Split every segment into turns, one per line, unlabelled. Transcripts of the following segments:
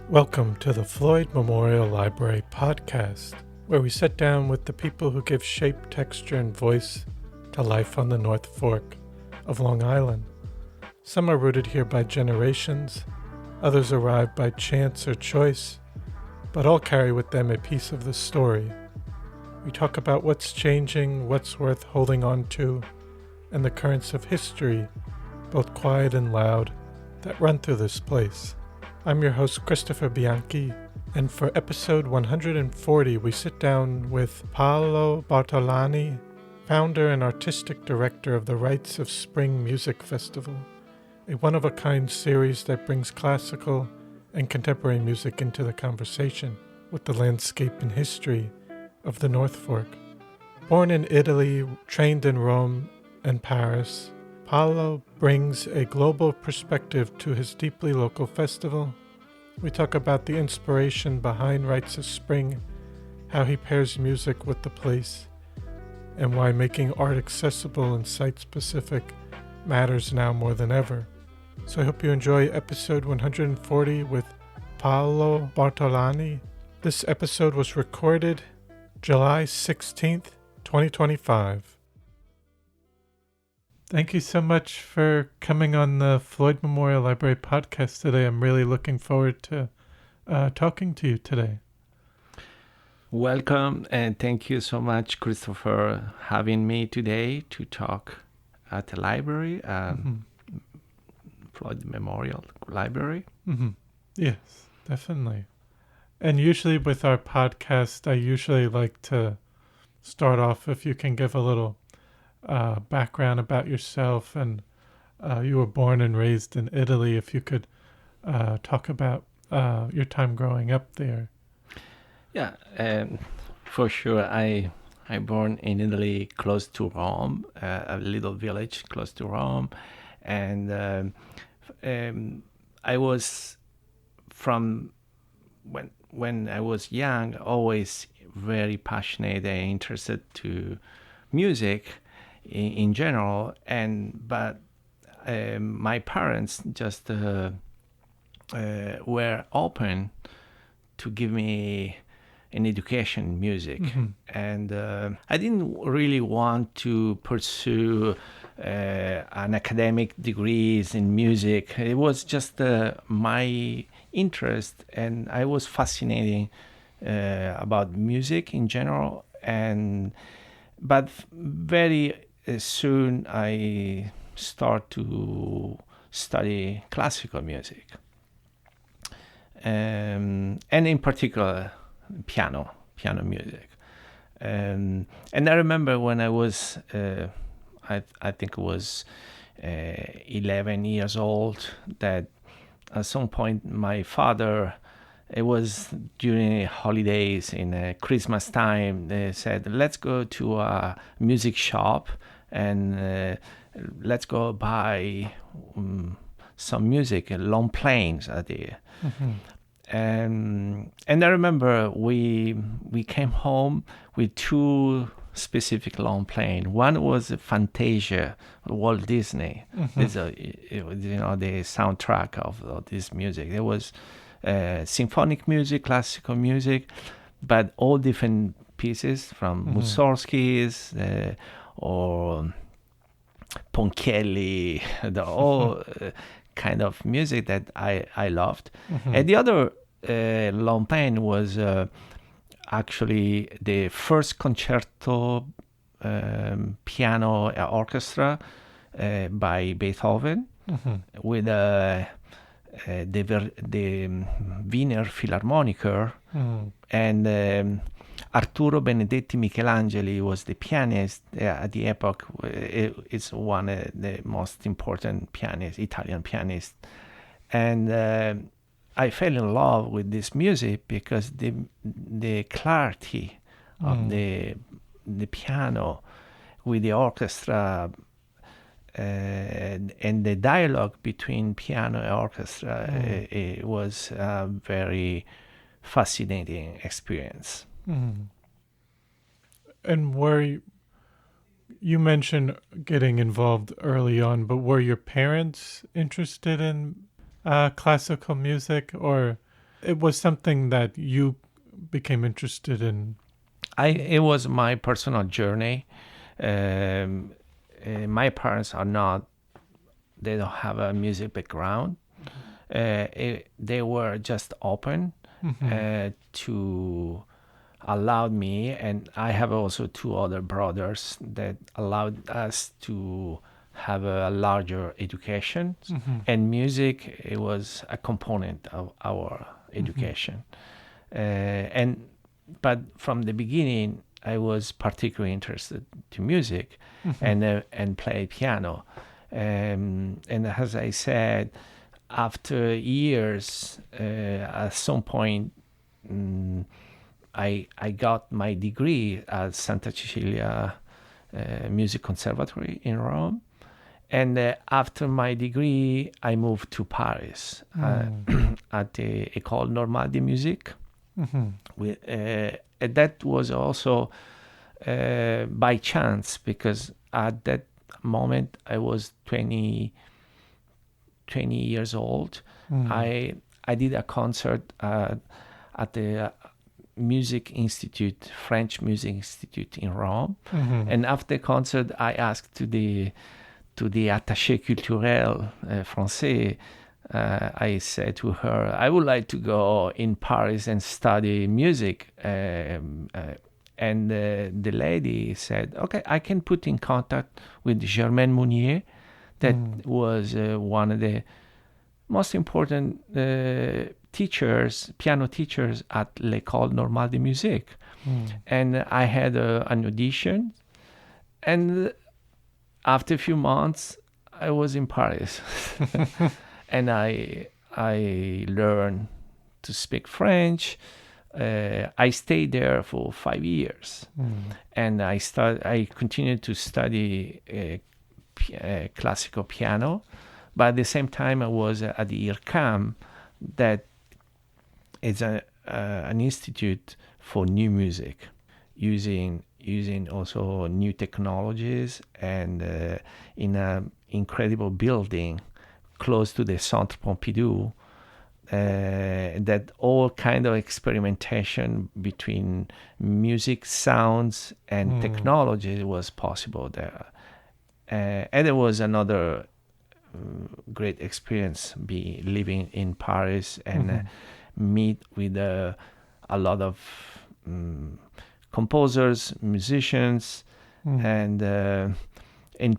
Welcome to the Floyd Memorial Library podcast, where we sit down with the people who give shape, texture, and voice to life on the North Fork of Long Island. Some are rooted here by generations, others arrived by chance or choice, but all carry with them a piece of the story. We talk about what's changing, what's worth holding on to, and the currents of history, both quiet and loud, that run through this place. I'm your host, Christopher Bianchi, and for episode 140, we sit down with Paolo Bartolani, founder and artistic director of the Rites of Spring Music Festival, a one-of-a-kind series that brings classical and contemporary music into the conversation with the landscape and history of the North Fork. Born in Italy, trained in Rome and Paris, Paolo brings a global perspective to his deeply local festival. We talk about the inspiration behind Rites of Spring, how he pairs music with the place, and why making art accessible and site-specific matters now more than ever. So I hope you enjoy episode 140 with Paolo Bartolani. This episode was recorded July 16th, 2025. Thank you so much for coming on the Floyd Memorial Library podcast today. I'm really looking forward to talking to you today.
Welcome, and thank you so much, Christopher, having me today to talk at the library, Floyd Memorial Library.
Mm-hmm. Yes, definitely. And usually with our podcast, I usually like to start off if you can give a little background about yourself, and you were born and raised in Italy. If you could talk about your time growing up there.
Yeah, for sure. I born in Italy, close to Rome, a little village close to Rome, and I was from when I was young, always very passionate and interested to music in general, but my parents just were open to give me an education in music, and I didn't really want to pursue an academic degrees in music. It was just my interest, and I was fascinated about music in general, but very soon I start to study classical music, and in particular piano music. And I remember when I was, I think it was 11 years old, that at some point my father, it was during holidays in Christmas time, they said, let's go to a music shop and let's go buy some music, long planes are there. And I remember we came home with two specific long plane. One was Fantasia, Walt Disney. This the soundtrack of this music. There was symphonic music, classical music, but all different pieces from Mussorgsky's or Ponchielli, all kind of music that I loved. And the other long plane was actually the first concerto piano orchestra by Beethoven with the Wiener Philharmoniker, and Arturo Benedetti Michelangeli was the pianist at the epoch. It's one of the most important pianists, Italian pianist. And I fell in love with this music because the clarity of the piano with the orchestra, and the dialogue between piano and orchestra, it was very fascinating experience.
Mm. And you mentioned getting involved early on, but were your parents interested in classical music, or it was something that you became interested in?
It was my personal journey. My parents they don't have a music background. They were just open to allowed me, and I have also two other brothers that allowed us to have a larger education, and music, it was a component of our education. And but from the beginning, I was particularly interested to music and play piano. And as I said, after years, at some point, I got my degree at Santa Cecilia Music Conservatory in Rome. And after my degree, I moved to Paris at the École Normale de Musique. And that was also by chance, because at that moment I was 20 years old. I did a concert at the French Music Institute in Rome. And after the concert, I asked to the attaché culturel français, I said to her, I would like to go in Paris and study music. And the lady said, okay, I can put in contact with Germaine Mounier, that was one of the most important piano teachers at l'École Normale de Musique. And I had an audition, and after a few months, I was in Paris. And I learned to speak French. I stayed there for 5 years, and I continued to study classical piano. But at the same time, I was at the IRCAM, that is an institute for new music, using also new technologies, and in an incredible building close to the Centre Pompidou, that all kind of experimentation between music, sounds, and technology was possible there. And it was another great experience, living in Paris and meet with a lot of composers, musicians, and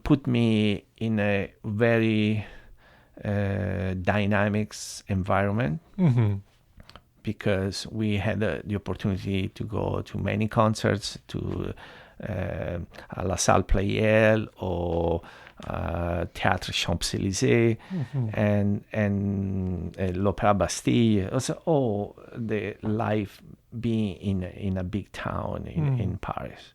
put me in a very dynamics environment, because we had the opportunity to go to many concerts, to La Salle Pleyel or Théâtre Champs-Élysées, and l'Opéra Bastille. Also, all the life being in a big town in Paris.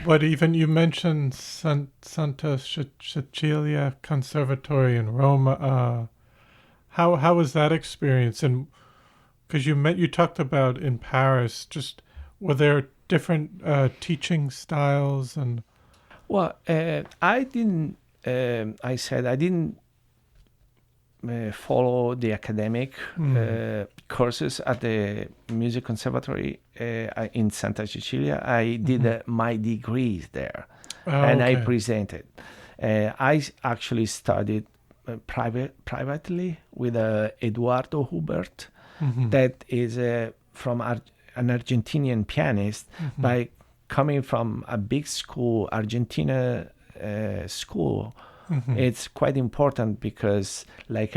But even you mentioned Santa Cecilia Conservatory in Rome. How was that experience? And because you talked about in Paris, just were there different teaching styles and?
Well, I didn't. I said I didn't follow the academic courses at the music conservatory in Santa Cecilia. I did my degrees there, and I presented. I actually studied privately with Eduardo Hubert, that is from an Argentinian pianist, by coming from a big school, Argentina school. It's quite important, because like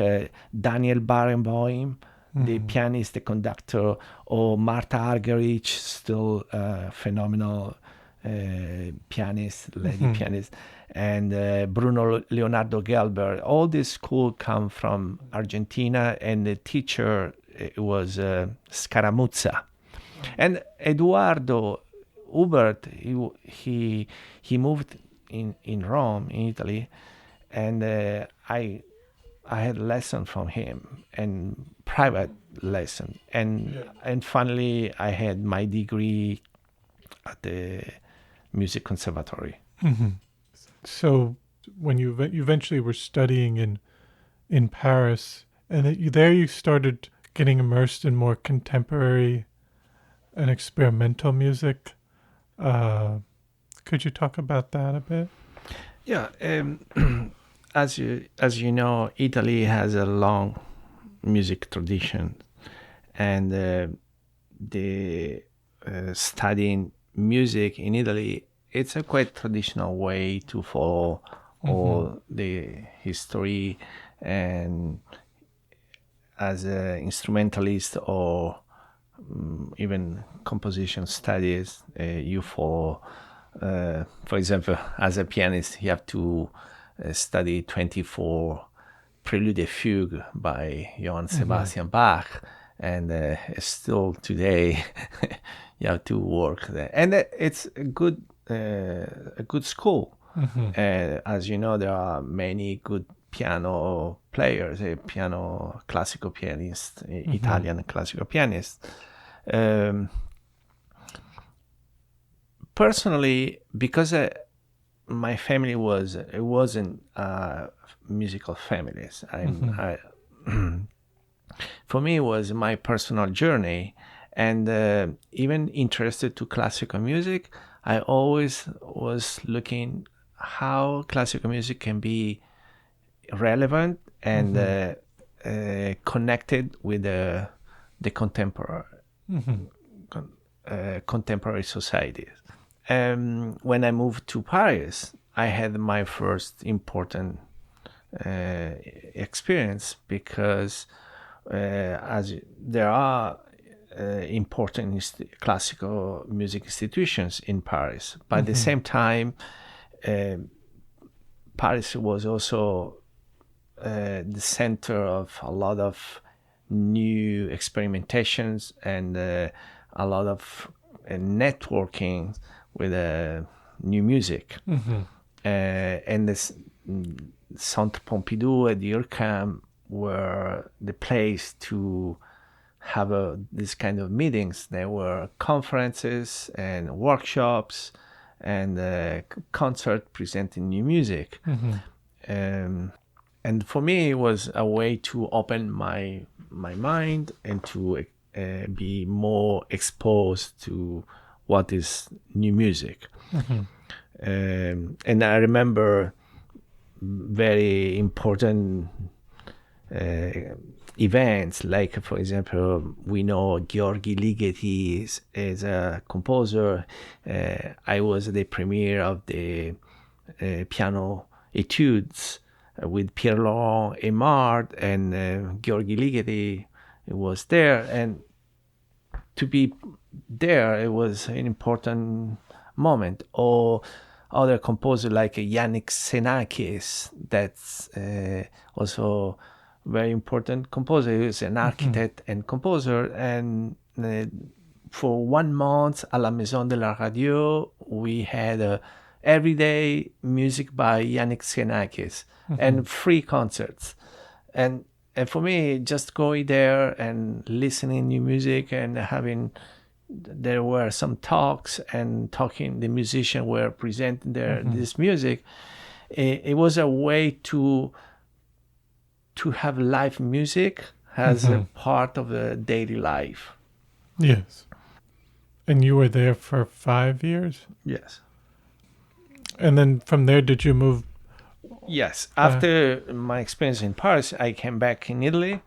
Daniel Barenboim, the pianist, the conductor, or Marta Argerich, still phenomenal pianist, lady pianist, and Bruno Leonardo Gelber. All this school come from Argentina, and the teacher was Scaramuzza. And Eduardo Hubert, he moved in Rome, in Italy, and I I had lesson from him and private lesson, and finally I had my degree at the music conservatory.
So when you eventually were studying in Paris, and there you started getting immersed in more contemporary and experimental music. Could you talk about that a bit?
Yeah, as you know, Italy has a long music tradition, and the studying music in Italy, it's a quite traditional way to follow all the history, and as an instrumentalist or even composition studies, you follow. For example, as a pianist, you have to study 24 Prelude et Fugue by Johann Sebastian Bach, and still today you have to work there. And it's a good school. As you know, there are many good piano players, classical pianists, Italian classical pianists. Personally, because my family wasn't musical families. For me, it was my personal journey, and even interested to classical music. I always was looking how classical music can be relevant and connected with the contemporary contemporary societies. When I moved to Paris, I had my first important experience, because as there are important classical music institutions in Paris, but at the same time, Paris was also the center of a lot of new experimentations and a lot of networking with new music. And this Centre Pompidou and the IRCAM were the place to have this kind of meetings. There were conferences and workshops and concert presenting new music. And for me, it was a way to open my mind and to be more exposed to what is new music. And I remember very important events, like, for example, we know Gheorghi Ligeti is a composer. I was the premiere of the piano etudes with Pierre-Laurent Aimard, and Gheorghi Ligeti was there. And to be there, it was an important moment. Or other composers like Yannick Xenakis, that's also very important composer. He was an architect and composer. And for 1 month at la Maison de la Radio, we had everyday music by Yannick Xenakis and free concerts. And for me, just going there and listening new music and there were some talks and talking, the musicians were presenting this music. It was a way to have live music as a part of the daily life.
Yes. And you were there for 5 years?
Yes.
And then from there, did you move?
Yes. After my experience in Paris, I came back in Italy.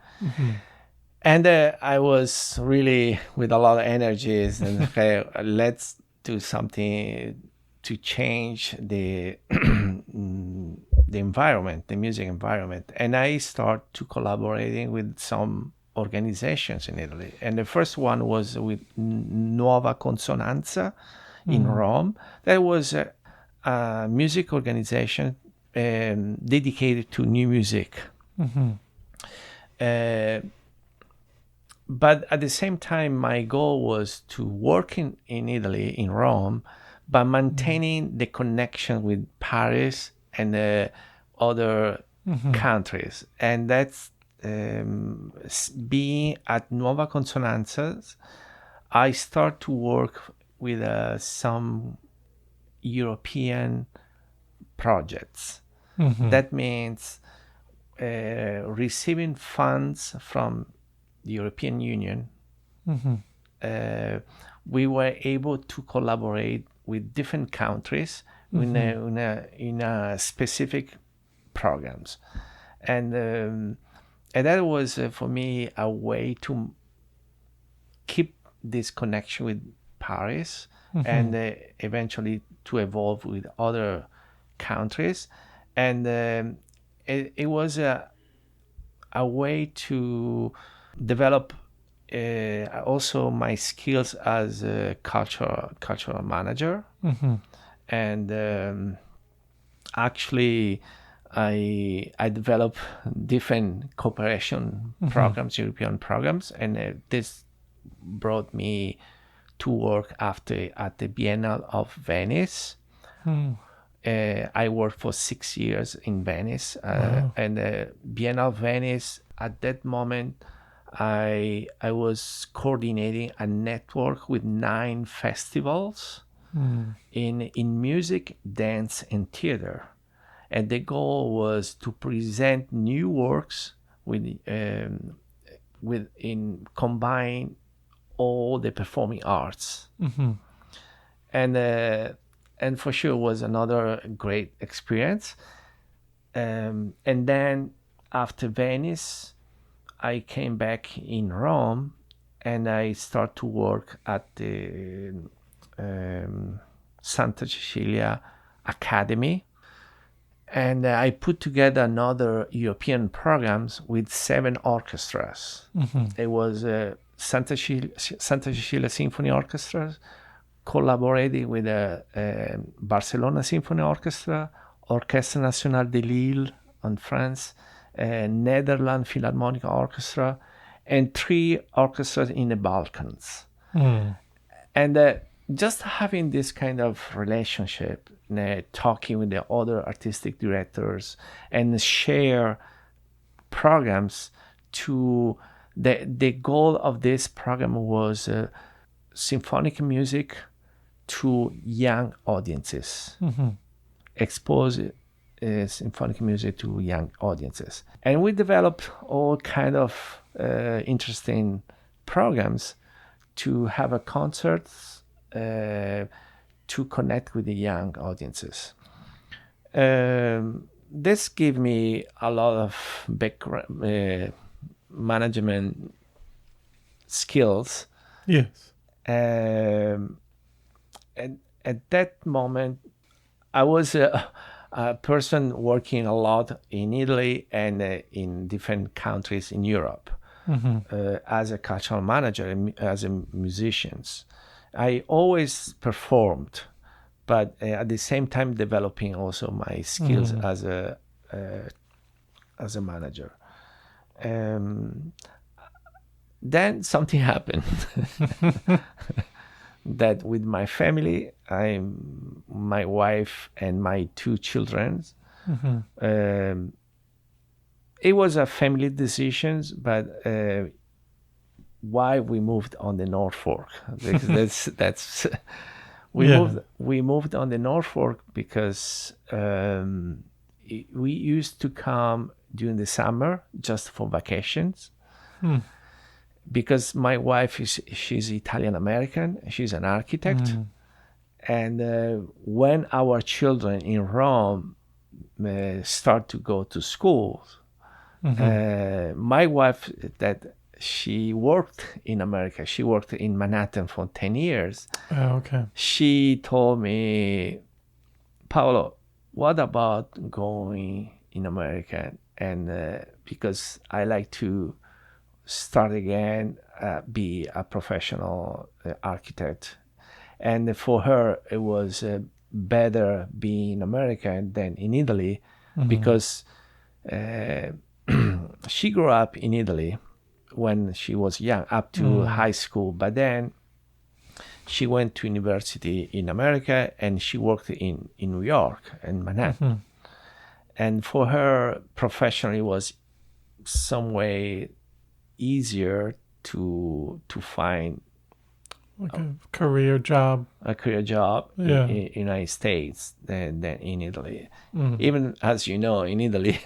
And I was really with a lot of energies and okay, let's do something to change the environment, the music environment. And I started to collaborating with some organizations in Italy. And the first one was with Nuova Consonanza in Rome. That was a music organization dedicated to new music. But at the same time, my goal was to work in Italy, in Rome, but maintaining the connection with Paris and other countries, and that's being at Nuova Consonanzas. I start to work with some European projects. That means receiving funds from the European Union. We were able to collaborate with different countries in a specific programs, and that was for me a way to keep this connection with Paris and eventually to evolve with other countries, and it was a way to develop also my skills as a cultural manager, and actually I developed different cooperation programs, European programs, and this brought me to work after at the Biennale of Venice. I worked for 6 years in Venice, and Biennale of Venice. At that moment, I was coordinating a network with 9 festivals in music, dance, and theater, and the goal was to present new works combine all the performing arts, and for sure was another great experience. And then after Venice, I came back in Rome, and I start to work at the Santa Cecilia Academy, and I put together another European programs with 7 orchestras. It was Santa Cecilia Symphony Orchestra, collaborating with the Barcelona Symphony Orchestra, Orchestre Nationale de Lille in France, Netherlands Philharmonic Orchestra, and 3 orchestras in the Balkans. And just having this kind of relationship, talking with the other artistic directors, and share programs to the goal of this program was symphonic music to young audiences, expose symphonic music to young audiences. And we developed all kind of interesting programs to have a concerts to connect with the young audiences. This gave me a lot of background management skills.
Yes.
And at that moment, I was a person working a lot in Italy and in different countries in Europe as a cultural manager and as a musician. I always performed, but at the same time developing also my skills as a manager. Then something happened that with my family, my wife and my 2 children, it was a family decision, but why we moved on the North Fork? Because we moved on the North Fork because we used to come during the summer just for vacations. Because my wife she's Italian American, she's an architect, and when our children in Rome start to go to school, my wife that she worked in America, she worked in Manhattan for 10 years.
Okay.
She told me, Paolo, what about going in America? And because I like to start again, be a professional architect. And for her, it was better being in America than in Italy, because she grew up in Italy when she was young, up to high school. But then she went to university in America, and she worked in New York and Manhattan. And for her, professionally was some way easier to find
Like a career job.
a career job
Yeah.
in United States than in Italy.
Mm.
Even as you know, in Italy,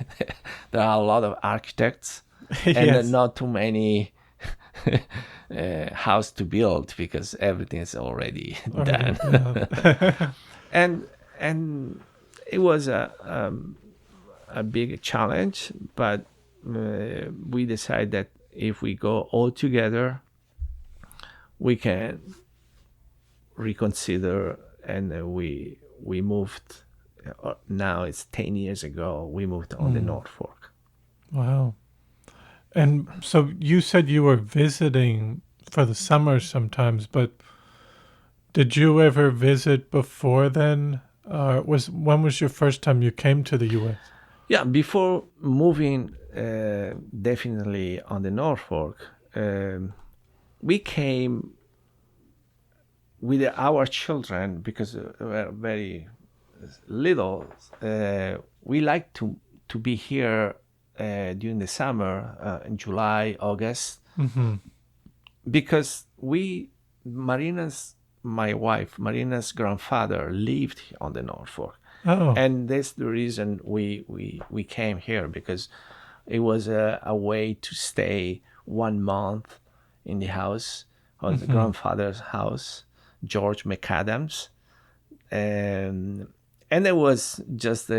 there are a lot of architects and
Yes.
not too many house to build because everything is already done.
Yeah.
and it was a big challenge, but we decided that if we go all together, we can reconsider, and we moved. Now it's 10 years ago. We moved on the North Fork.
Wow. And so you said you were visiting for the summer sometimes, but did you ever visit before then? When was your first time you came to the U.S.?
Yeah, before moving, definitely on the North Fork, we came with our children because we were very little. We like to be here during the summer, in July, August, because my wife, Marina's grandfather lived on the North Fork.
Oh.
And that's the reason we came here, because it was a way to stay 1 month in the house, on the grandfather's house, George McAdams. And it was just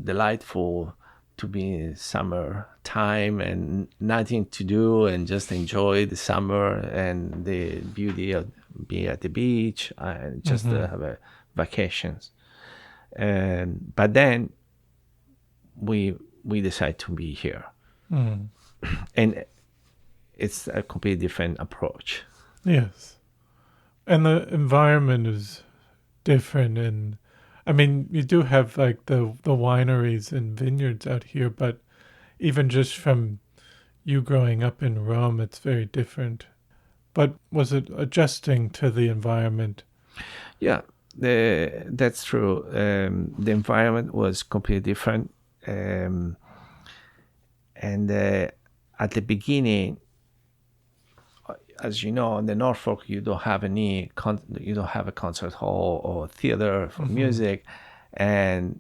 delightful to be in summer time and nothing to do and just enjoy the summer and the beauty of being at the beach and just have a vacations. But then we decided to be here, and it's a completely different approach.
Yes. And the environment is different, and I mean, you do have like the wineries and vineyards out here, but even just from you growing up in Rome, it's very different. But was it adjusting to the environment?
Yeah, that's true. The environment was completely different, and at the beginning, as you know, in the Norfolk, you don't have you don't have a concert hall or theater for music, and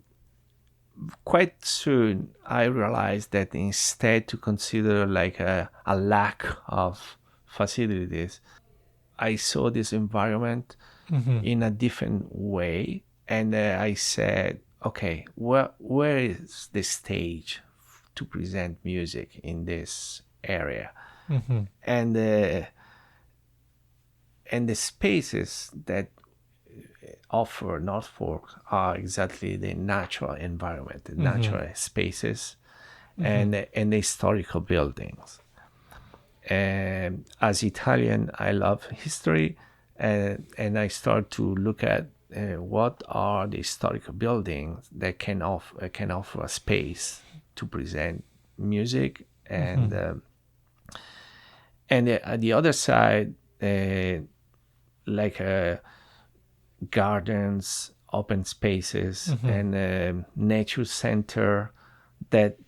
quite soon I realized that instead to consider like a lack of facilities, I saw this environment in a different way, and I said, okay, where is the stage to present music in this area? And the spaces that offer North Fork are exactly the natural environment, the natural spaces, and the historical buildings. And as Italian, I love history, and I start to look at what are the historical buildings that can offer a space to present music, and at the other side, like gardens, open spaces, and nature center that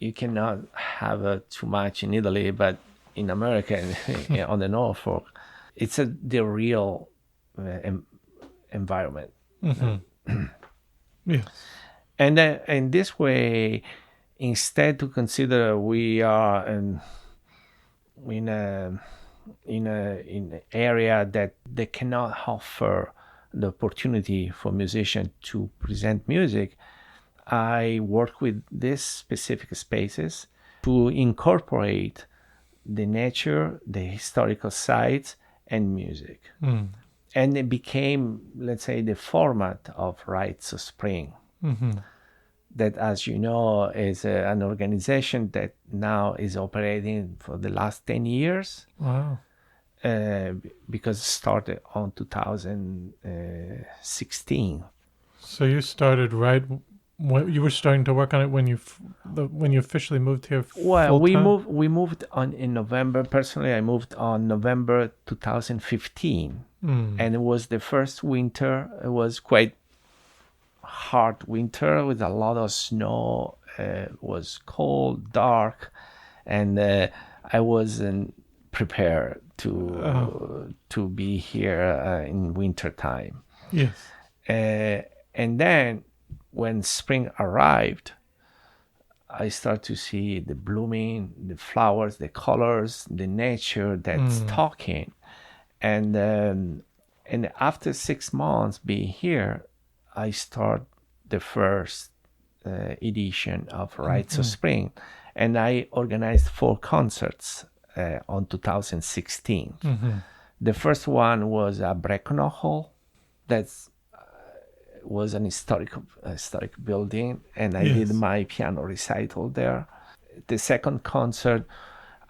you cannot have too much in Italy, but in America on the North Fork, it's the real environment.
Yes.
And in this way, instead to consider we are in an area that they cannot offer the opportunity for musicians to present music, I work with these specific spaces to incorporate the nature, the historical sites, and music. And it became, let's say, the format of Rites of Spring. That, as you know, is an organization that now is operating for the last 10 years.
Wow.
Because it started on 2016.
So you started right when you were starting to work on it when you officially moved here.
Well,
full-time?
we moved on in November. Personally, I moved on November 2015, and it was the first winter. It was quite hard winter with a lot of snow. It was cold, dark, and I wasn't prepared to be here in winter time.
Yes.
And then when spring arrived, I start to see the blooming, the flowers, the colors, the nature that's talking. And after 6 months being here, I start the first edition of Rites of Spring, and I organized 4 concerts on 2016. The first one was at Breckenridge Hall. That's was an historic building, and I did my piano recital there. The second concert,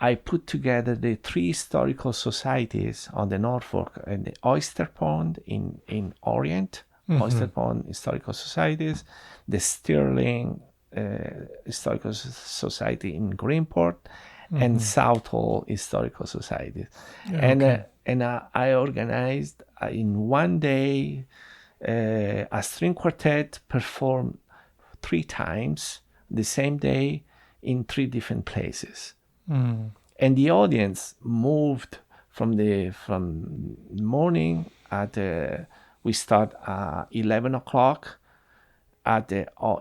I put together the 3 historical societies on the North Fork and the Oyster Pond in Orient, Oyster Pond Historical Societies, the Stirling Historical Society in Greenport, and Southall Historical Society. And I organized in one day a string quartet performed 3 times the same day in 3 different places. And the audience moved from morning at we start 11 o'clock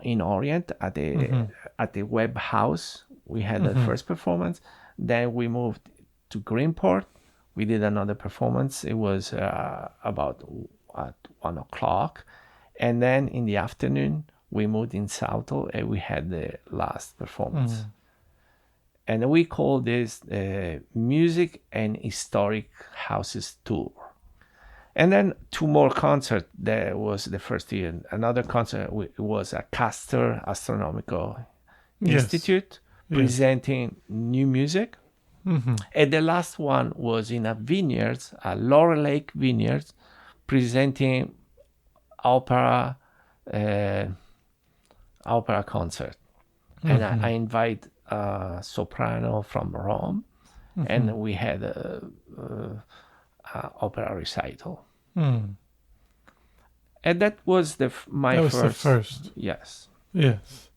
in Orient at the Webb House. We had the first performance. Then we moved to Greenport. We did another performance. It was about at 1 o'clock. And then in the afternoon, we moved in Southall and we had the last performance. And we call this Music and Historic Houses Tour. And then 2 more concerts. There was the first year. Another concert was at Castor Astronomical Institute, presenting new music. And the last one was in a vineyard, a Laurel Lake Vineyards, presenting opera concert. And I invite a soprano from Rome, and we had a opera recital. And that was my first. Yes.
Yes.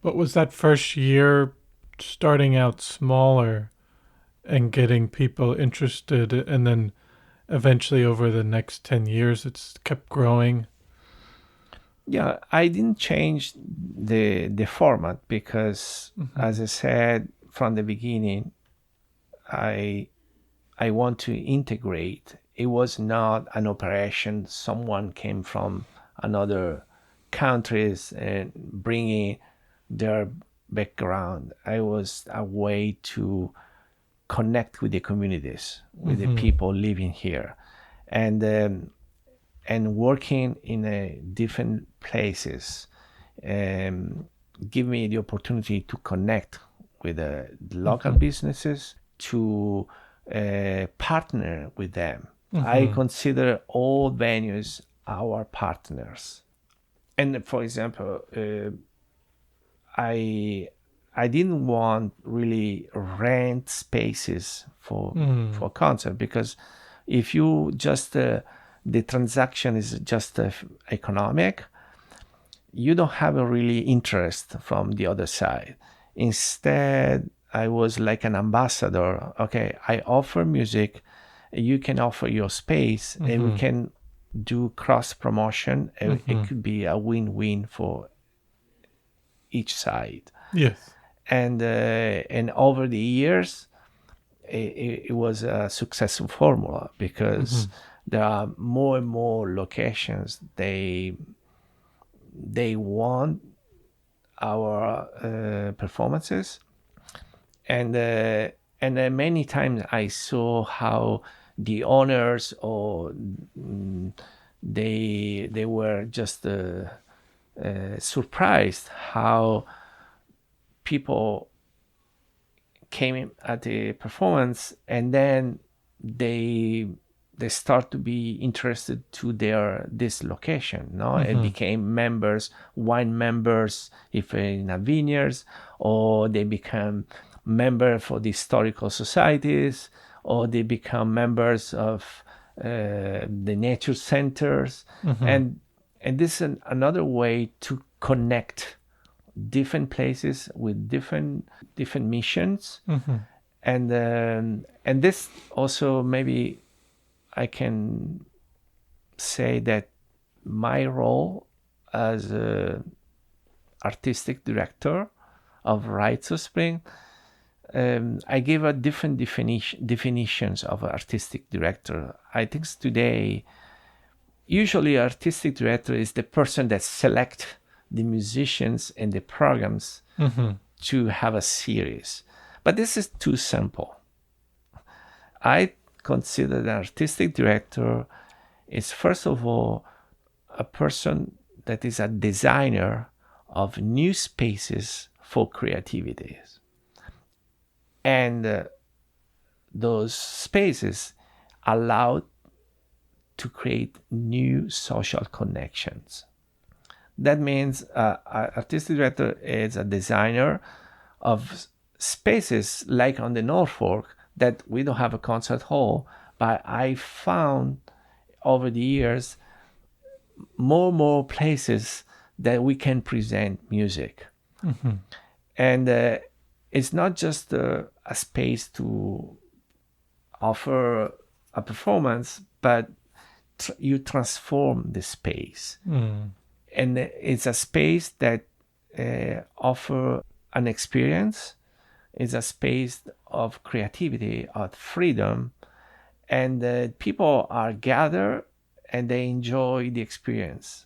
But was that first year starting out smaller and getting people interested, and then eventually over the next 10 years it's kept growing?
Yeah, I didn't change the format because, as I said from the beginning, I want to integrate. It was not an operation. Someone came from another countries and bringing their background. I was a way to connect with the communities, with the people living here, and working in different places, give me the opportunity to connect with the local businesses, to partner with them. I consider all venues our partners. And for example, I didn't want really rent spaces for concert, because if you just the transaction is just economic, you don't have a really interest from the other side. Instead, I was like an ambassador. Okay, I offer music, you can offer your space, and we can do cross promotion. It could be a win-win for each side.
Yes.
And over the years, it was a successful formula, because there are more and more locations. They want our performances, and many times I saw how the owners, or they were just surprised how people came in at the performance, and then they start to be interested to this location, no? And became members, wine members, if in a vineyards, or they become member for the historical societies, or they become members of the nature centers, and And this is another way to connect different places with different missions. And this also, maybe I can say that my role as a artistic director of Rites of Spring, I give a different definitions of artistic director. I think today, usually artistic director is the person that select the musicians and the programs to have a series. But this is too simple. I consider the artistic director is, first of all, a person that is a designer of new spaces for creativity. And those spaces allow to create new social connections. That means an artistic director is a designer of spaces like on the North Fork that we don't have a concert hall, but I found over the years more places that we can present music. And it's not just a space to offer a performance, but you transform the space. And it's a space that offer an experience. It's a space of creativity, of freedom, and people are gathered and they enjoy the experience.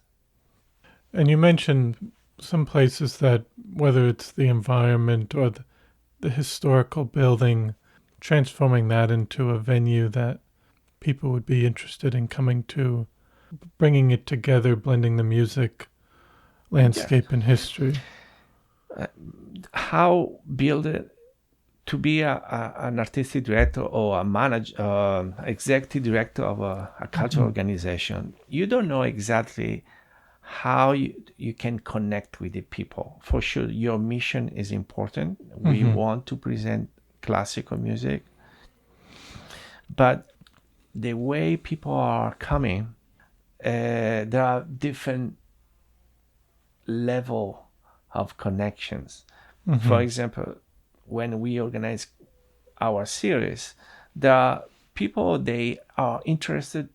And you mentioned some places that, whether it's the environment or the historical building, transforming that into a venue that people would be interested in coming to, bringing it together, blending the music, landscape, and history.
How build it to be an artistic director or a executive director of a cultural organization? You don't know exactly how you can connect with the people. For sure, your mission is important. We want to present classical music, but the way people are coming, there are different level of connections. For example, when we organize our series, there are people, they are interested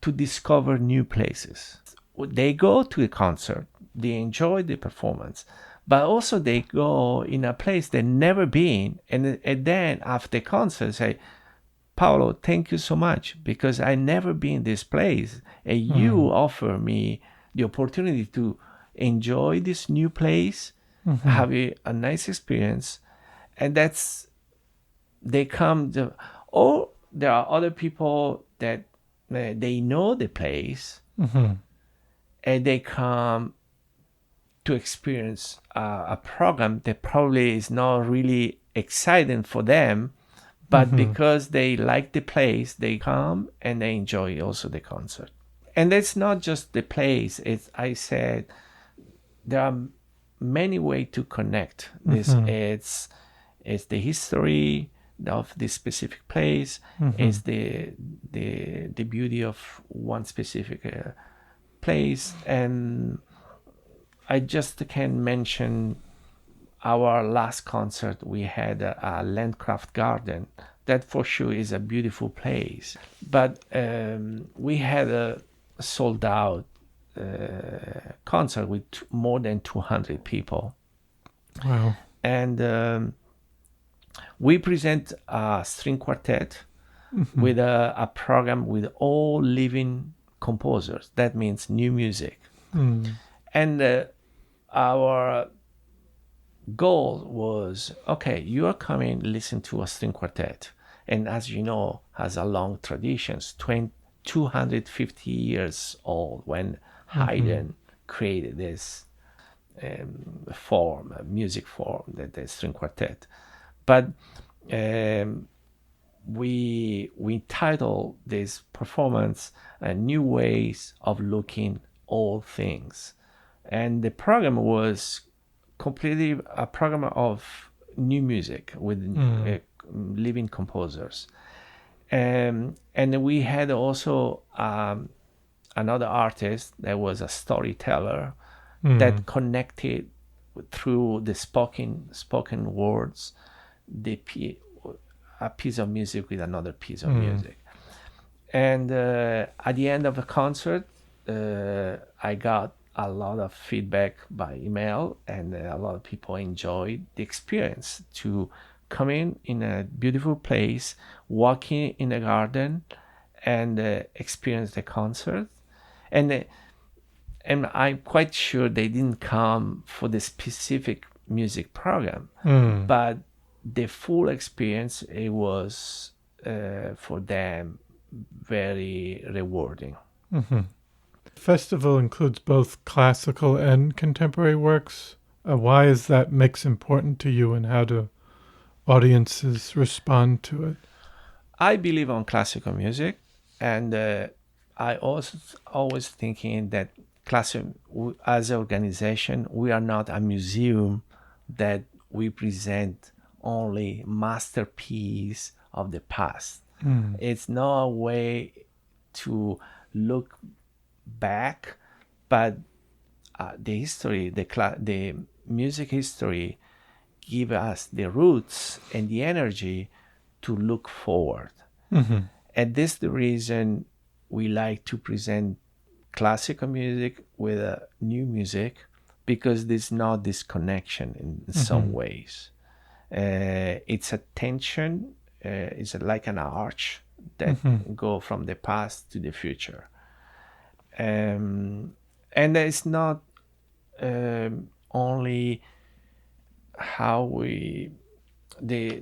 to discover new places. They go to a concert, they enjoy the performance, but also they go in a place they've never been, and then after the concert say, Paolo, thank you so much, because I never been this place, and you offer me the opportunity to enjoy this new place, have a nice experience. And that's, they come to, or there are other people that they know the place, and they come to experience a program that probably is not really exciting for them, but because they like the place, they come and they enjoy also the concert. And it's not just the place. I said there are many ways to connect this. It's the history of this specific place. It's the beauty of one specific place. And I just can mention our last concert. We had a Landcraft Garden. That for sure is a beautiful place. But we had a sold out concert with more than 200 people.
Wow.
And we present a string quartet with a program with all living composers. That means new music. And our goal was, okay, you are coming, listen to a string quartet. And as you know, has a long traditions, 250 years old, when Haydn created this form, a music form, the string quartet. But we titled this performance New Ways of Looking All Things. And the program was completely a program of new music with living composers. And we had also another artist that was a storyteller
Mm.
that connected through the spoken words a piece of music with another piece of music. And at the end of the concert, I got a lot of feedback by email, and a lot of people enjoyed the experience to come in a beautiful place, walking in a garden, and experience the concert. And and I'm quite sure they didn't come for the specific music program, but the full experience, it was for them very rewarding.
Festival includes both classical and contemporary works. Why is that mix important to you, and how do audiences respond to it?
I believe on classical music, and I also always thinking that as an organization, we are not a museum that we present only masterpiece of the past. It's not a way to look back, but the history, the music history, give us the roots and the energy to look forward. And this is the reason we like to present classical music with new music, because there's not this connection in some ways. It's a tension, it's like an arch that go from the past to the future. And it's not only how the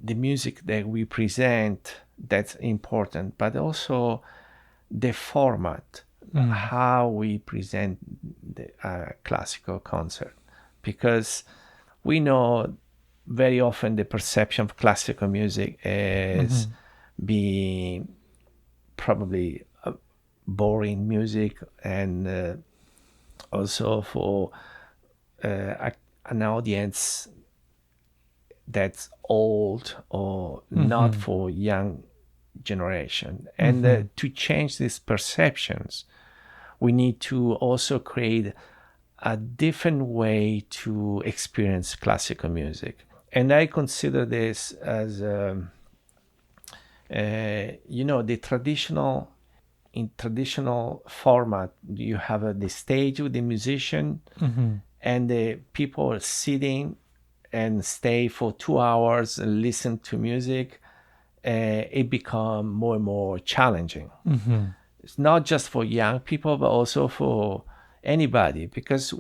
music that we present that's important, but also the format, how we present the classical concert, because we know very often the perception of classical music is being probably boring music, and also for an audience that's old or not for young generation. And to change these perceptions, we need to also create a different way to experience classical music. And I consider this as the traditional format. You have the stage with the musician, and the people are sitting and stay for 2 hours and listen to music. It become more and more challenging. It's not just for young people, but also for anybody, because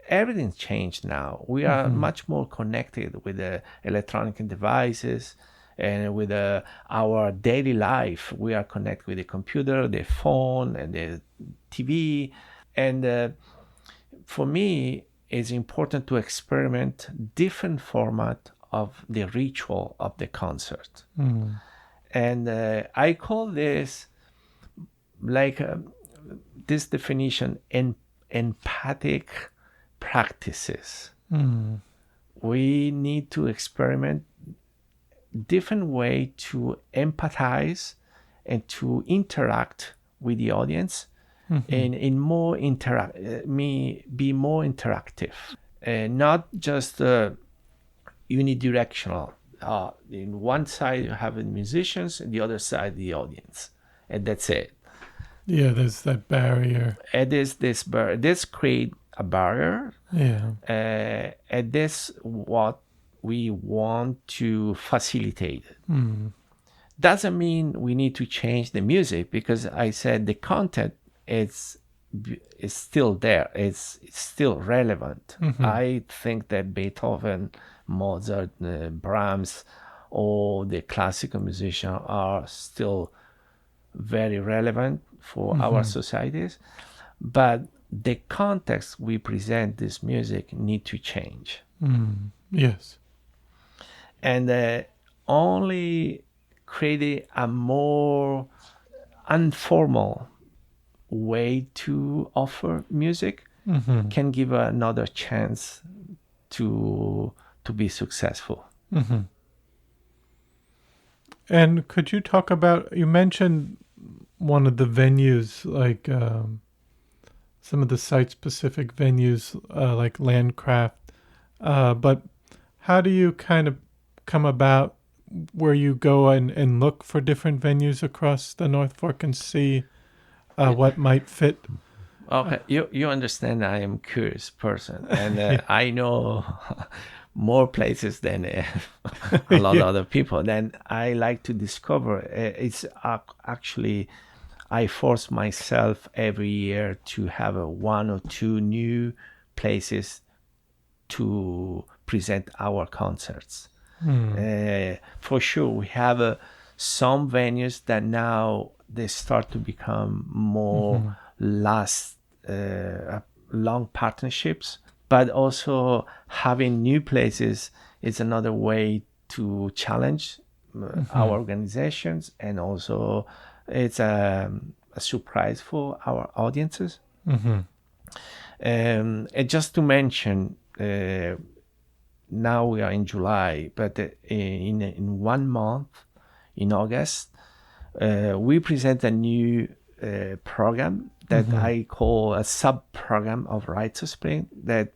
everything changed now. We are much more connected with the electronic devices and with our daily life. We are connected with the computer, the phone, and the TV. And for me, it's important to experiment different format of the ritual of the concert. And I call this, like this definition, empathic practices. We need to experiment different way to empathize and to interact with the audience, and be more interactive, not just unidirectional. In one side you have the musicians, and the other side the audience, and that's it.
Yeah, there's that barrier.
And this create a barrier.
Yeah.
And this what we want to facilitate. Doesn't mean we need to change the music, because I said the content is still there. It's still relevant. I think that Beethoven, Mozart, Brahms, all the classical musicians are still very relevant for our societies, but the context we present this music need to change.
Yes.
And only creating a more informal way to offer music can give another chance to be successful.
And could you talk about, you mentioned one of the venues, like some of the site-specific venues, like Landcraft. But how do you kind of come about where you go and look for different venues across the North Fork and see what might fit?
Okay, you understand I am a curious person, and
Yeah.
I know more places than a lot of
Yeah.
other people. Then I like to discover. It's actually I force myself every year to have one or two new places to present our concerts. For sure, we have some venues that now they start to become more long partnerships, but also having new places is another way to challenge our organizations, and also it's a surprise for our audiences. And just to mention, now we are in July, but in 1 month, in August, we present a new program that I call a sub-program of Rites of Spring. That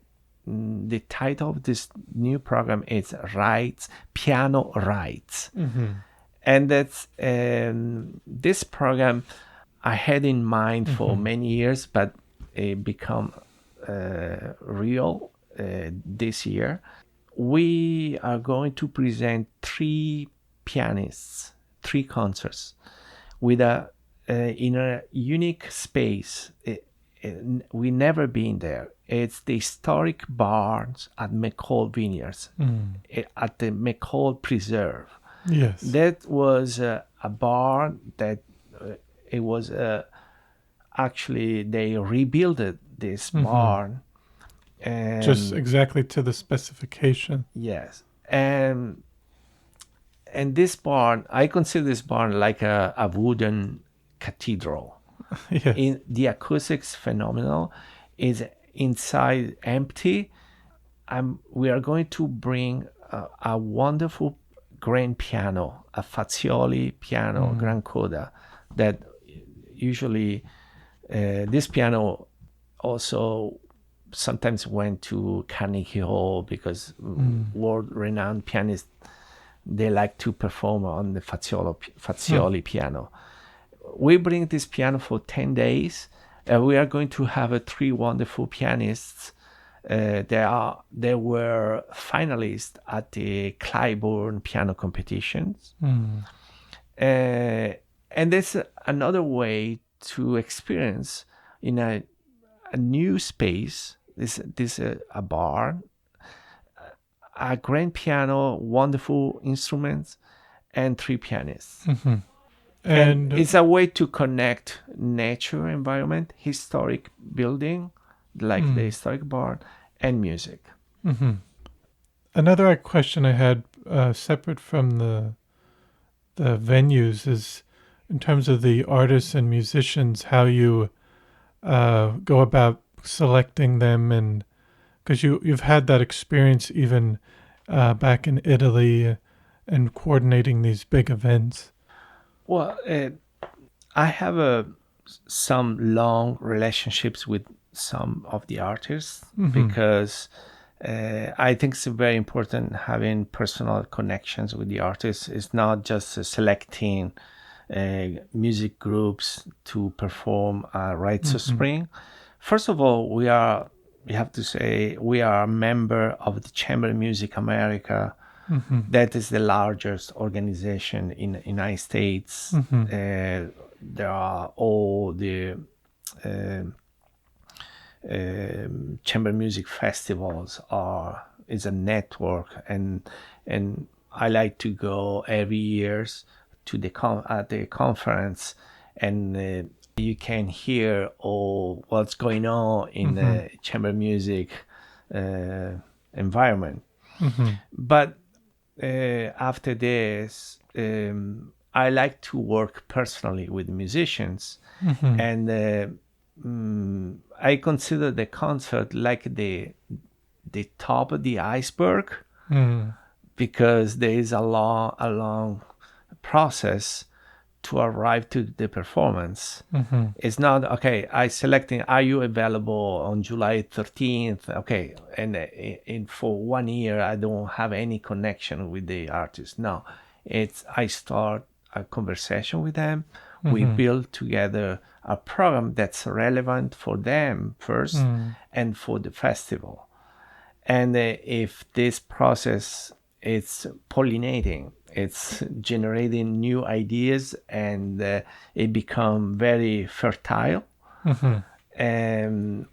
the title of this new program is Rites, Piano Rites. And that's this program I had in mind for many years, but it become real this year. We are going to present three pianists, three concerts, with in a unique space. We never been there. It's the historic barns at McCall Vineyards, at the McCall Preserve.
Yes.
That was a barn that it was actually they rebuilt this barn. And
Just exactly to the specification.
yes, and this barn, I consider this barn like a wooden cathedral.
Yeah.
In the acoustics phenomenal, is inside empty. We are going to bring a wonderful grand piano, a Fazioli piano, Gran Coda, that usually this piano also sometimes went to Carnegie Hall because world-renowned pianists, they like to perform on the Fazioli piano. We bring this piano for 10 days. We are going to have three wonderful pianists. They were finalists at the Clybourne piano competitions. And that's another way to experience in a new space. This a barn, a grand piano, wonderful instruments, and three pianists. And it's a way to connect nature environment, historic building, like the historic barn, and music.
Another question I had, separate from the venues, is in terms of the artists and musicians, how you go about selecting them, and because you've had that experience even back in Italy and coordinating these big events.
Well, I have some long relationships with some of the artists because I think it's very important having personal connections with the artists. It's not just selecting music groups to perform Rites of Spring. First of all, we have to say we are a member of the Chamber Music America. That is the largest organization in the United States. There are all the chamber music festivals is a network, and I like to go every year to the conference, and you can hear all what's going on in the chamber music environment. But after this, I like to work personally with musicians, and I consider the concert like the top of the iceberg, because there is a long process to arrive to the performance. It's not, okay, I selecting, are you available on July 13th? Okay, and for 1 year, I don't have any connection with the artist. No, I start a conversation with them. We build together a program that's relevant for them first and for the festival. And if this process is pollinating, it's generating new ideas, and it become very fertile. And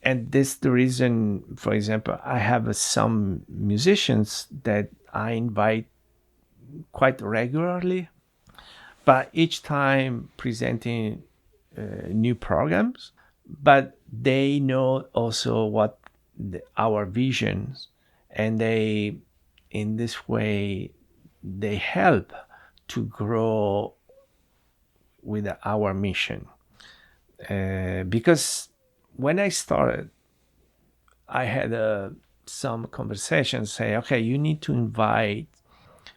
this the reason, for example, I have some musicians that I invite quite regularly, but each time presenting new programs, but they know also what our visions, and they, in this way, they help to grow with our mission. Because when I started, I had some conversations say, okay, you need to invite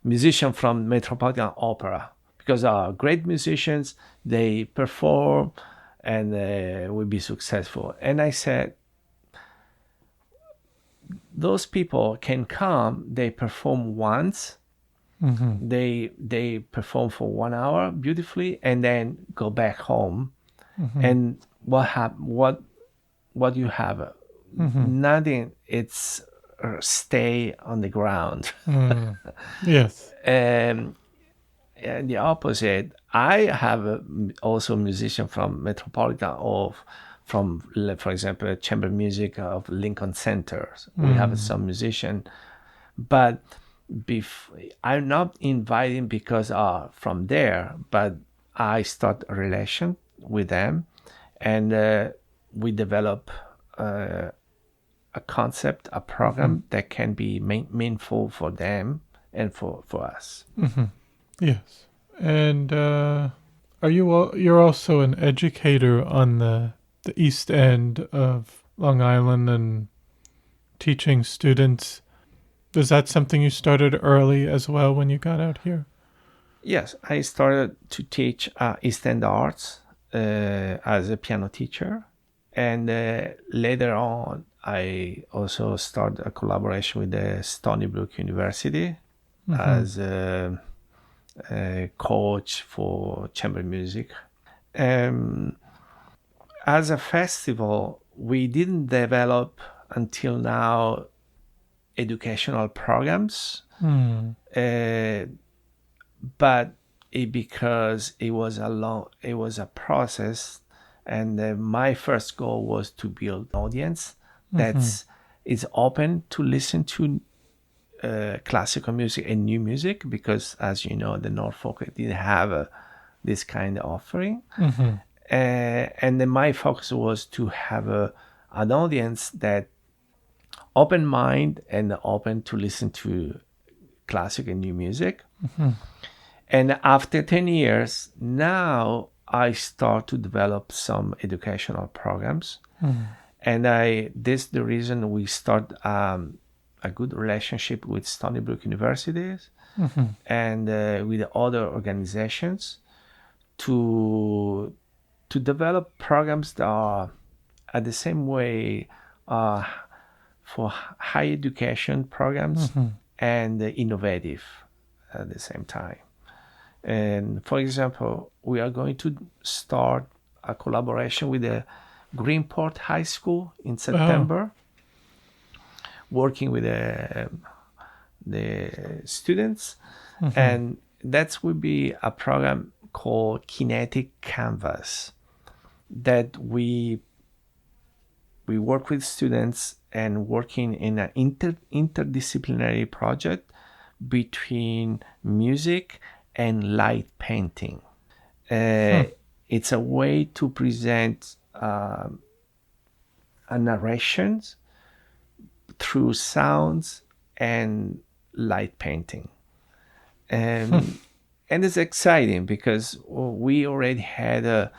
musicians from Metropolitan Opera, because great musicians, they perform and will be successful. And I said, those people can come, they perform once, they perform for 1 hour beautifully, and then go back home. And what you have? Nothing. It's stay on the ground.
Yes.
And the opposite, I have also musician from Metropolitan, or from, for example, chamber music of Lincoln Center. We have some musician, but I'm not inviting because from there, but I start a relation with them, and we develop a concept, a program that can be meaningful for them and for us.
Yes. And you're also an educator on the East End of Long Island and teaching students. Is that something you started early as well when you got out here?
Yes, I started to teach East End arts as a piano teacher. And later on, I also started a collaboration with the Stony Brook University as a coach for chamber music. As a festival, we didn't develop until now educational programs, but because it was a process, and my first goal was to build an audience that is open to listen to classical music and new music, because, as you know, the Norfolk didn't have this kind of offering. And then my focus was to have an audience that open mind and open to listen to classic and new music. And after 10 years, now I start to develop some educational programs. And this is the reason we start a good relationship with Stony Brook universities and with other organizations to develop programs that are at the same way for high education programs and innovative at the same time. And for example, we are going to start a collaboration with the Greenport High School in September, working with the students. And that will be a program called Kinetic Canvas, that we work with students and working in an interdisciplinary project between music and light painting. It's a way to present a narration through sounds and light painting. And it's exciting because we already had a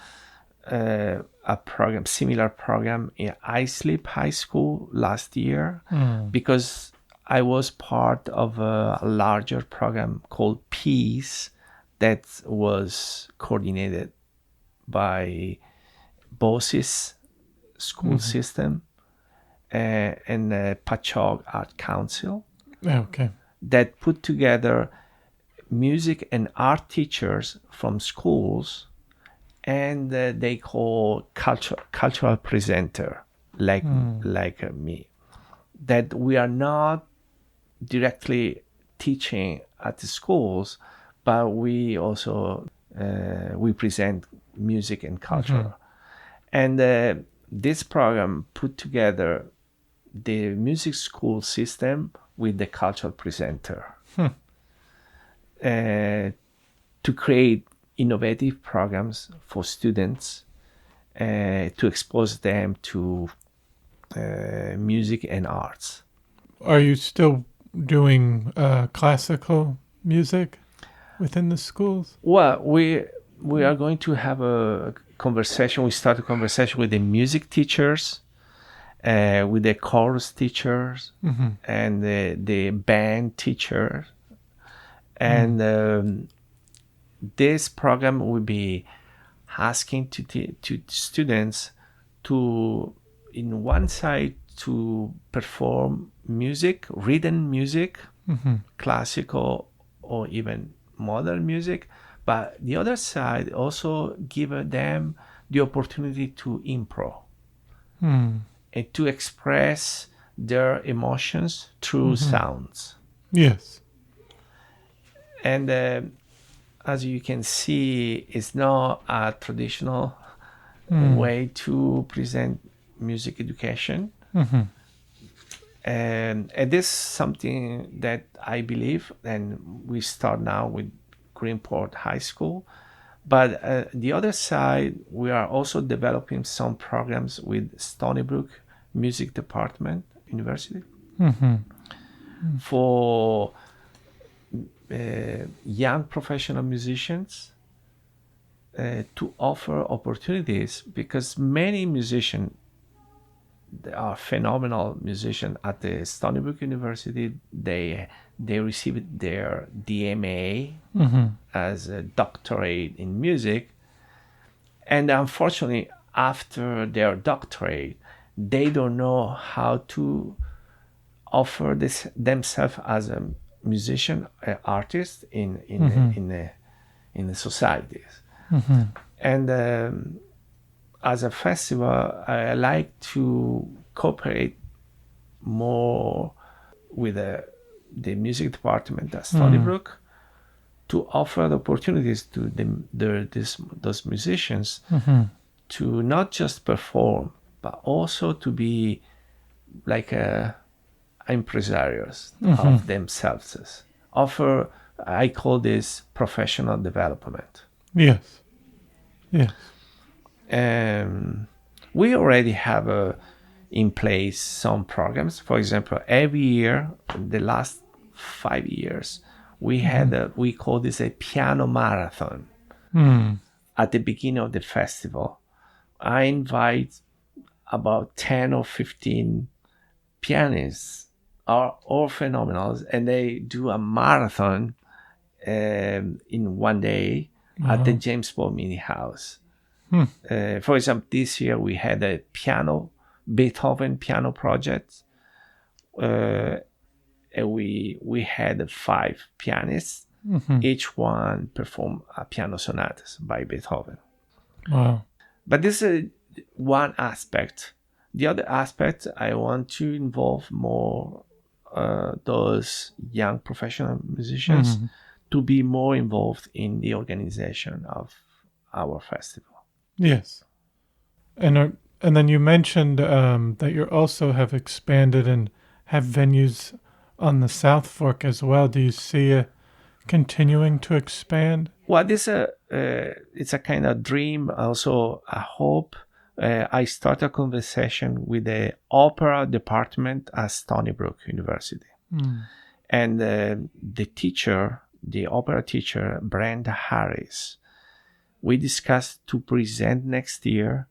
program, similar program in Islip High School last year, because I was part of a larger program called Peace that was coordinated by BOSI's school system and the Patchogue Art Council
Okay.
that put together music and art teachers from schools, and they call cultural presenter like me. That we are not directly teaching at the schools, but we also we present music and culture. And this program put together the music school system with the cultural presenter to create innovative programs for students to expose them to music and arts.
Are you still doing classical music within the schools?
Well, we are going to have a conversation. We start a conversation with the music teachers, with the chorus teachers, and the band teachers. And this program will be asking to students to, in one side, to perform music, written music, classical or even modern music, but the other side also give them the opportunity to improv and to express their emotions through sounds.
Yes.
And as you can see, it's not a traditional way to present music education. And this is something that I believe, and we start now with Greenport High School. But the other side, we are also developing some programs with Stony Brook Music Department University for young professional musicians to offer opportunities, because many musicians, they are phenomenal musicians at the Stony Brook University. They received their DMA as a doctorate in music, and unfortunately, after their doctorate, they don't know how to offer this themselves as a musician, artist in the societies. And as a festival, I like to cooperate more with the music department at Stony Brook to offer the opportunities to those musicians to not just perform, but also to be like impresarios of themselves. Offer, I call this professional development.
Yes. Yes.
We already have in place some programs. For example, every year, the last 5 years, we had we call this a piano marathon. At the beginning of the festival, I invite about 10 or 15 pianists, are all phenomenal, and they do a marathon in one day at the James Bond Mini House. For example, this year we had a Beethoven piano project. And we had 5 pianists. Each one performed a piano sonatas by Beethoven.
Wow.
But this is one aspect. The other aspect, I want to involve more those young professional musicians to be more involved in the organization of our festival.
Yes. And then you mentioned that you also have expanded and have venues on the South Fork as well. Do you see it continuing to expand?
Well, this it's a kind of dream, also a hope. I start a conversation with the opera department at Stony Brook University. And the opera teacher, Brenda Harris, we discussed to present next year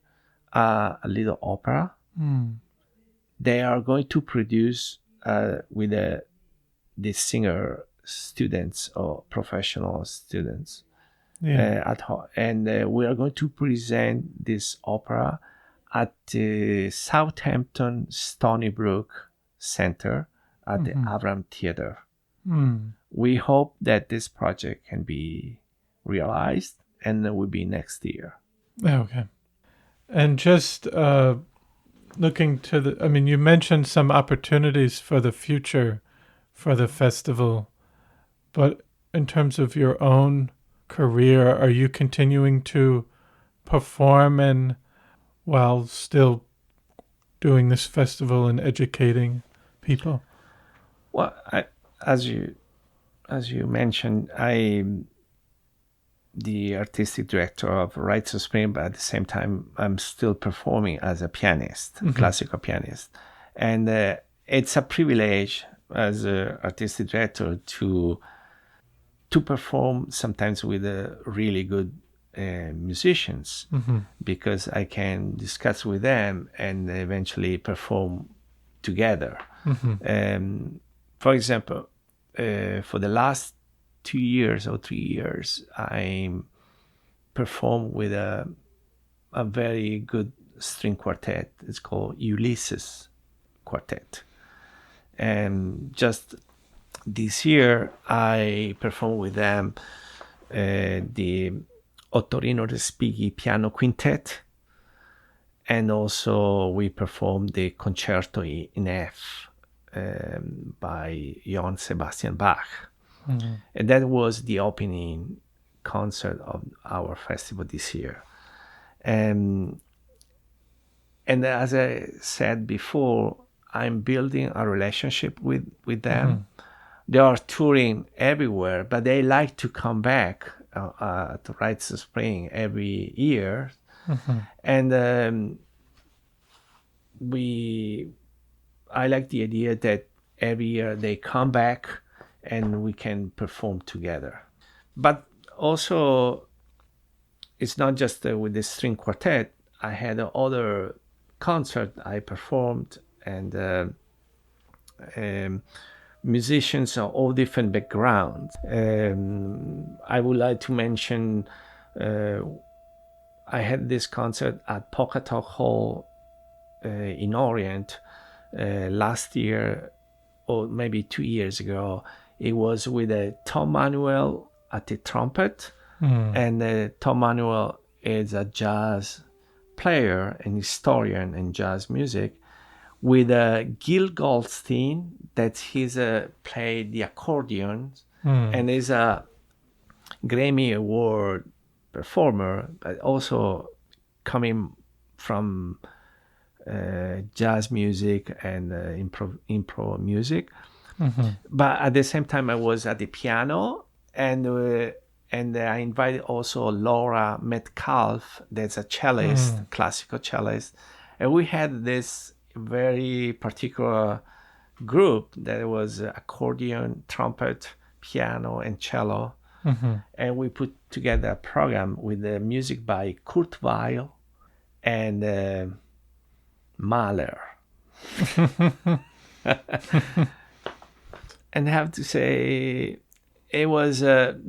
a little opera. They are going to produce with the singer students or professional students and we are going to present this opera at the Southampton Stony Brook Center at the Avram Theater. We hope that this project can be realized, and it will be next year.
Okay. And just looking to you mentioned some opportunities for the future for the festival, but in terms of your own career, are you continuing to perform and while still doing this festival and educating people?
Well, as you mentioned, I'm the artistic director of Rites of Spring, but at the same time, I'm still performing as a pianist, classical pianist. And it's a privilege as an artistic director to perform sometimes with really good musicians, because I can discuss with them and eventually perform together. For example, for the last 2 years or 3 years, I performed with a very good string quartet. It's called Ulysses Quartet. And just this year, I performed with them the Ottorino Respighi Piano Quintet, and also we performed the Concerto in F by Johann Sebastian Bach. And that was the opening concert of our festival this year. And as I said before, I'm building a relationship with them. They are touring everywhere, but they like to come back to Rites of Spring every year. And I like the idea that every year they come back and we can perform together. But also, it's not just with the string quartet. I had other concert I performed, and musicians of all different backgrounds. I would like to mention I had this concert at Pocatock Hall in Orient last year, or maybe 2 years ago. It was with Tom Manuel at the trumpet, and Tom Manuel is a jazz player and historian in jazz music, with Gil Goldstein, that he's played the accordion and is a Grammy Award performer, but also coming from jazz music and improv music. But at the same time, I was at the piano, and I invited also Laura Metcalf, that's a cellist, classical cellist, and we had this very particular group that was accordion, trumpet, piano, and cello. And we put together a program with the music by Kurt Weill and Mahler. And I have to say, it was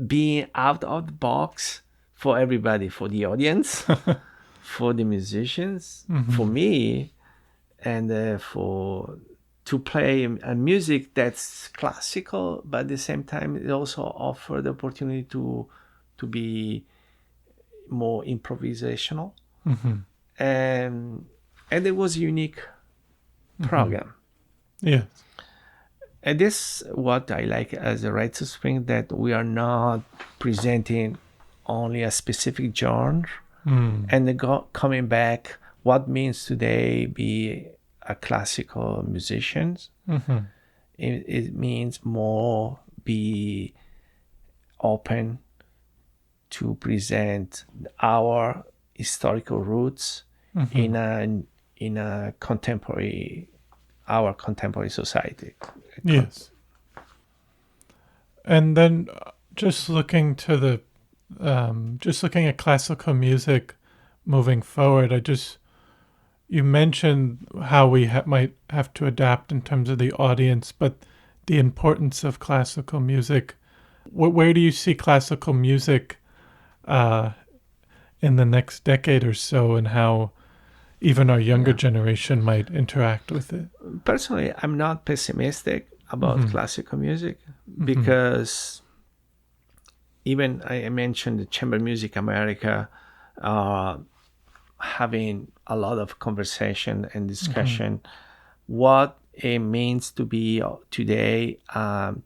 being out of the box for everybody, for the audience, for the musicians, for me, and to play a music that's classical, but at the same time it also offered the opportunity to be more improvisational. And it was a unique program.
Yes.
And this is what I like as a Rites of Spring, that we are not presenting only a specific genre, and coming back, what means today be a classical musician. It means more be open to present our historical roots in a contemporary society.
Yes. And then just looking at classical music moving forward, you mentioned how we might have to adapt in terms of the audience, but the importance of classical music. Where do you see classical music uh, in the next decade or so, and how even our younger
Yeah.
generation might interact with it?
Personally, I'm not pessimistic about classical music
Mm-hmm.
because even I mentioned the Chamber Music America having a lot of conversation and discussion what it means to be today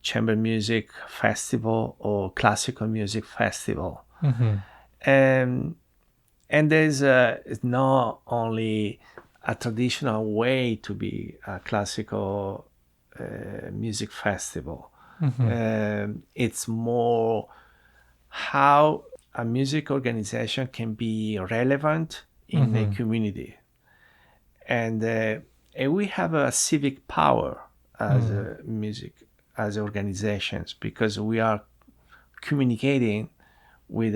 chamber music festival or classical music festival.
Mm-hmm.
And there's it's not only a traditional way to be a classical music festival. It's more how a music organization can be relevant in a community. And we have a civic power as a music, as organizations, because we are communicating with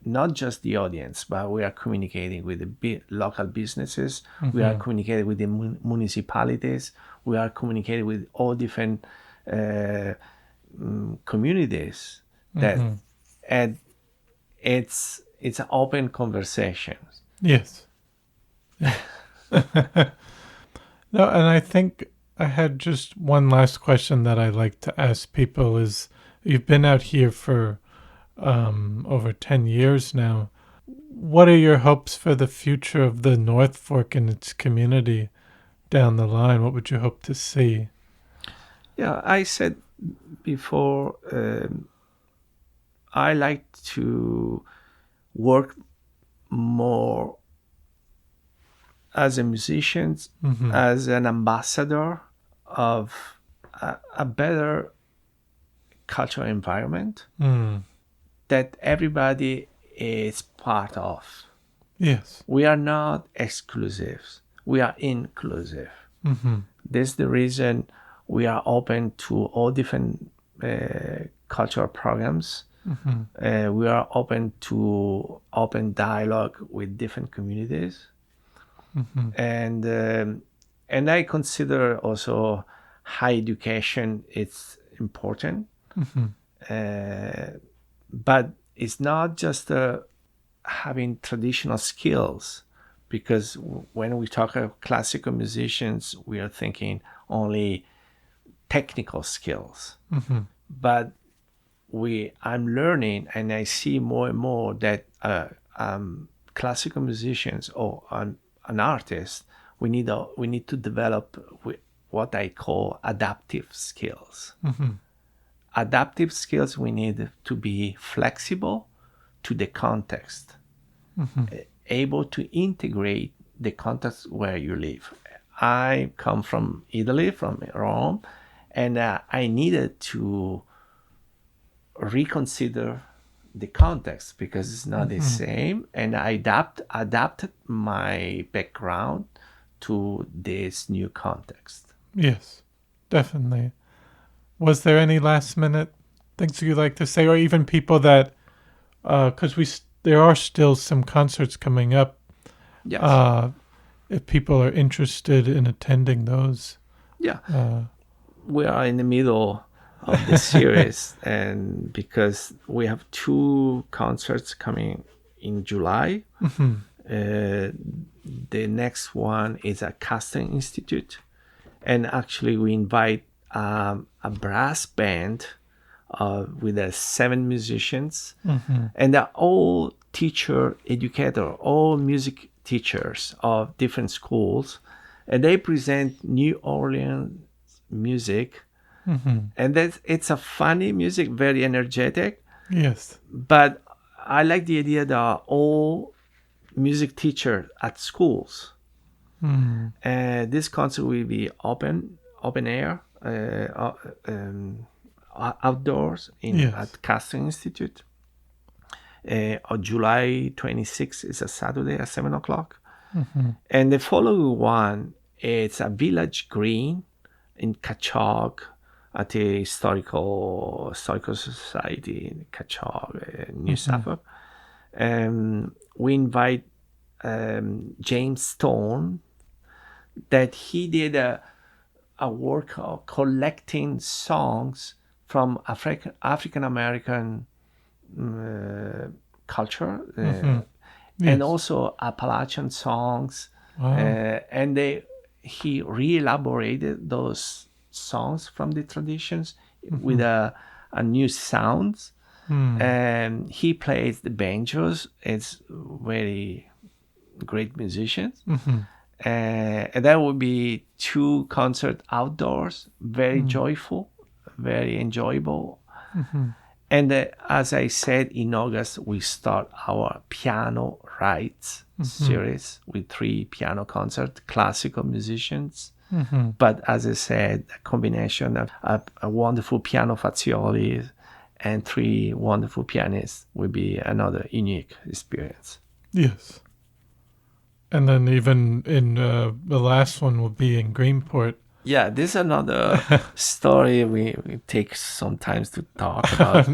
not just the audience, but we are communicating with the local businesses. We are communicating with the municipalities. We are communicating with all different communities. That and it's an open conversation.
Yes. No, and I think I had just one last question that I like to ask people is, you've been out here for over 10 years now. What are your hopes for the future of the North Fork and its community down the line? What would you hope to see?
Yeah, I said before, I like to work more as a musician, as an ambassador of a better cultural environment that everybody is part of.
Yes.
We are not exclusive. We are inclusive. This is the reason we are open to all different cultural programs. We are open to open dialogue with different communities. And I consider also high education it's important. But it's not just having traditional skills, because when we talk of classical musicians, we are thinking only technical skills. But I'm learning, and I see more and more that classical musicians or an artist, we need to develop what I call adaptive skills. Adaptive skills, we need to be flexible to the context, able to integrate the context where you live. I come from Italy, from Rome, and I needed to reconsider the context because it's not the same, and I adapted my background to this new context.
Yes, definitely. Was there any last minute things you'd like to say, or even people that, because there are still some concerts coming up.
Yes.
If people are interested in attending those.
Yeah. We are in the middle of the series, and because we have 2 concerts coming in July. The next one is at Casting Institute, and actually we invite a brass band with 7 musicians, and they're all educator, all music teachers of different schools, and they present New Orleans music. And it's a funny music, very energetic.
Yes.
But I like the idea that all music teachers at schools. And this concert will be open air, outdoors at Casting Institute. On July 26th is a Saturday at 7:00. And the following one, it's a Village Green in Cachog at the Historical Society in Cachog, New Suffolk. We invite James Stone, that he did a work of collecting songs from African American culture,
Mm-hmm.
and
Yes.
also Appalachian songs.
Wow.
And he re-elaborated those songs from the traditions with a new sound. And he plays the banjos. It's very great musicians. And that would be 2 concerts outdoors, very joyful, very enjoyable. And as I said, in August, we start our piano rites series with 3 piano concerts, classical musicians. But as I said, a combination of a wonderful piano fazioli and 3 wonderful pianists will be another unique experience.
Yes. And then even in the last one will be in Greenport.
Yeah, this is another story we take some time to talk about.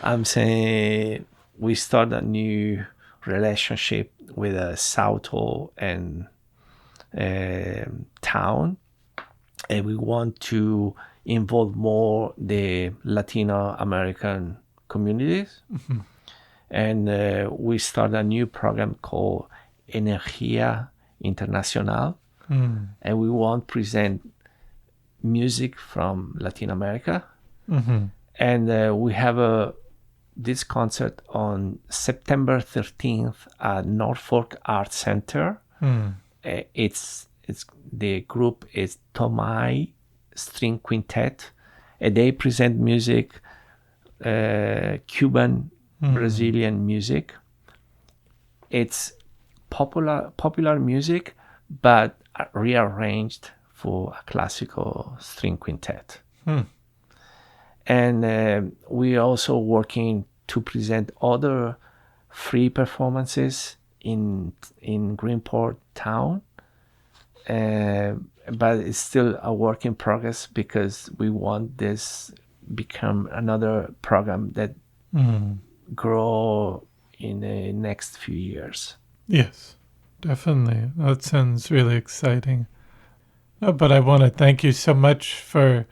I'm saying we start a new relationship with a Southall and town, and we want to involve more the Latino American communities. And we start a new program called Energía Internacional, and we want to present music from Latin America. And we have this concert on September 13th at Norfolk Arts Center. It's the group is Tomai String Quintet, and they present music, Cuban, Brazilian music. It's popular music, but rearranged for a classical string quintet. And we also working to present other free performances in Greenport town. But it's still a work in progress because we want this become another program that grow in the next few years.
Yes, definitely. That sounds really exciting. But I want to thank you so much for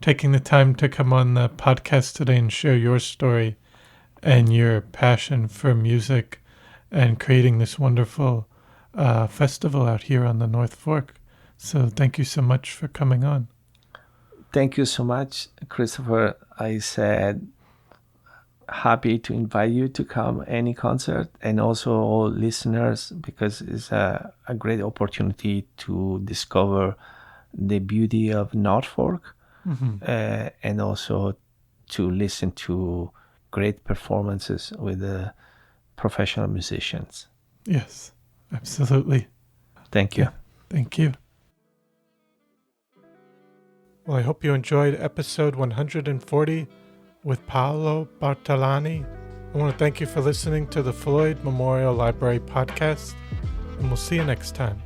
taking the time to come on the podcast today and share your story and your passion for music and creating this wonderful festival out here on the North Fork. So thank you so much for coming on.
Thank you so much, Christopher. I said happy to invite you to come any concert, and also all listeners, because it's a great opportunity to discover the beauty of Norfolk, and also to listen to great performances with the professional musicians.
Yes, absolutely.
Thank you.
Yeah, thank you. Well, I hope you enjoyed episode 140 with Paolo Bartolani. I want to thank you for listening to the Floyd Memorial Library podcast, and we'll see you next time.